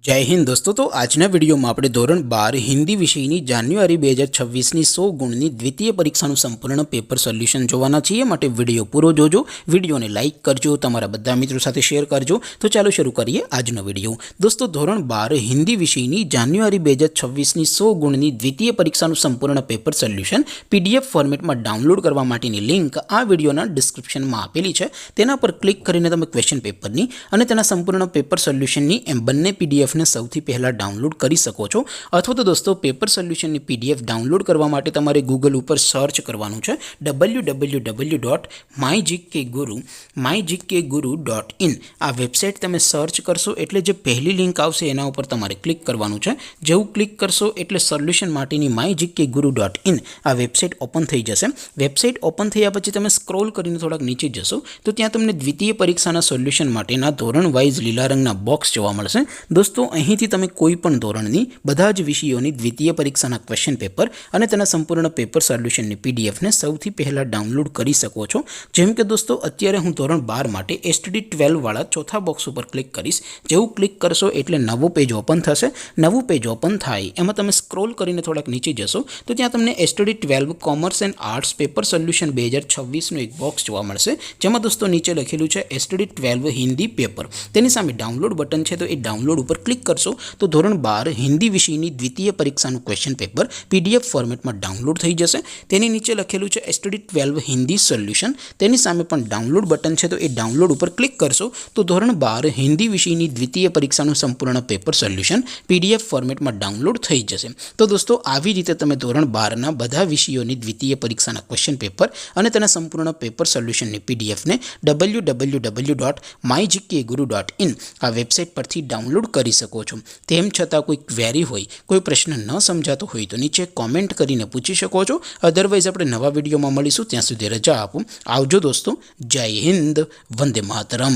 जय हिंद दोस्तों। तो आजना विडियो में આપણે ધોરણ 12 હિન્દી વિષયની જાન્યુઆરી 2026ની 100 ગુણની દ્વિતીય પરીક્ષાનું સંપૂર્ણ પેપર સોલ્યુશન જોવાના છીએ। માટે વિડિયો પૂરો જોજો, વિડિયોને લાઈક કરજો, તમારા બધા મિત્રો સાથે શેર કરજો। તો ચાલો શરૂ કરીએ આજનો વિડિયો। દોસ્તો ધોરણ 12 હિન્દી વિષયની જાન્યુઆરી 2026ની 100 ગુણની દ્વિતીય પરીક્ષાનું સંપૂર્ણ પેપર સોલ્યુશન પીડીએફ ફોર્મેટમાં ડાઉનલોડ કરવા માટેની લિંક આ વિડિયોના ડિસ્ક્રિપ્શનમાં આપેલી છે। તેના પર ક્લિક કરીને તમે ક્વેશ્ચન પેપરની અને તેના સંપૂર્ણ પેપર સોલ્યુશનની એમ બંને પીડીએફ ने સૌથી પહેલા ડાઉનલોડ કરી શકો છો। અથવા તો દોસ્તો પેપર સોલ્યુશનની પીડીએફ ડાઉનલોડ કરવા માટે તમારે ગૂગલ ઉપર સર્ચ કરવાનું છે www.mygkguru.in। આ વેબસાઇટ તમે સર્ચ કરશો એટલે જે પહેલી લિંક આવશે એના ઉપર તમારે ક્લિક કરવાનું છે। જેવું ક્લિક કરશો એટલે સોલ્યુશન માટેની mygkguru.in આ વેબસાઇટ ઓપન થઈ જશે। વેબસાઇટ ઓપન થયા પછી તમે સ્ક્રોલ કરીને થોડાક નીચે જશો તો ત્યાં તમને દ્વિતીય પરીક્ષાના સોલ્યુશન માટેના ધોરણ વાઇઝ લીલા રંગના બોક્સ જોવા મળશે। દોસ્તો અહીંથી તમે કોઈ પણ ધોરણની બધા જ વિષયોની દ્વિતીય પરીક્ષાના ક્વેશ્ચન પેપર અને તેના સંપૂર્ણ પેપર સોલ્યુશનની પીડીએફને સૌથી પહેલાં ડાઉનલોડ કરી શકો છો। જેમ કે દોસ્તો અત્યારે હું ધોરણ 12 માટે STD 12 વાળા ચોથા બોક્સ ઉપર ક્લિક કરીશ। જેવું ક્લિક કરશો એટલે નવું પેજ ઓપન થશે। નવું પેજ ઓપન થાય એમાં તમે સ્ક્રોલ કરીને થોડાક નીચે જશો તો ત્યાં તમને STD 12 commerce and arts paper solution 2026નું એક બોક્સ જોવા મળશે। જેમાં દોસ્તો નીચે લખેલું છે STD 12 હિન્દી પેપર। તેની સામે ડાઉનલોડ બટન છે તો એ ડાઉનલોડ ઉપર ક્લિક કરશો તો ધોરણ 12 હિન્દી વિષયની દ્વિતીય પરીક્ષાનું ક્વેશ્ચન પેપર પીડીએફ ફોર્મેટમાં ડાઉનલોડ થઈ જશે। તેની નીચે લખેલું છે STD 12 હિન્દી સોલ્યુશન। તેની સામે પણ ડાઉનલોડ બટન છે તો એ ડાઉનલોડ ઉપર ક્લિક કરશો તો ધોરણ 12 હિન્દી વિષયની દ્વિતીય પરીક્ષાનું સંપૂર્ણ પેપર સોલ્યુશન પીડીએફ ફોર્મેટમાં ડાઉનલોડ થઈ જશે। તો દોસ્તો આવી રીતે તમે ધોરણ 12ના બધા વિષયોની દ્વિતીય પરીક્ષાના ક્વેશ્ચન પેપર અને તેના સંપૂર્ણ પેપર સોલ્યુશનની પીડીએફને www.mygkguru.in આ વેબસાઇટ પરથી ડાઉનલોડ કરી શકો છો। તેમ છતાં કોઈ ક્વેરી હોય, કોઈ પ્રશ્ન ન સમજાતો હોય તો નીચે કોમેન્ટ કરીને પૂછી શકો છો। અધરવાઇઝ આપણે નવા વિડીયોમાં મળીશું, ત્યાં સુધી રજા આપો। આવજો દોસ્તો। જય હિન્દ, વંદે માતરમ।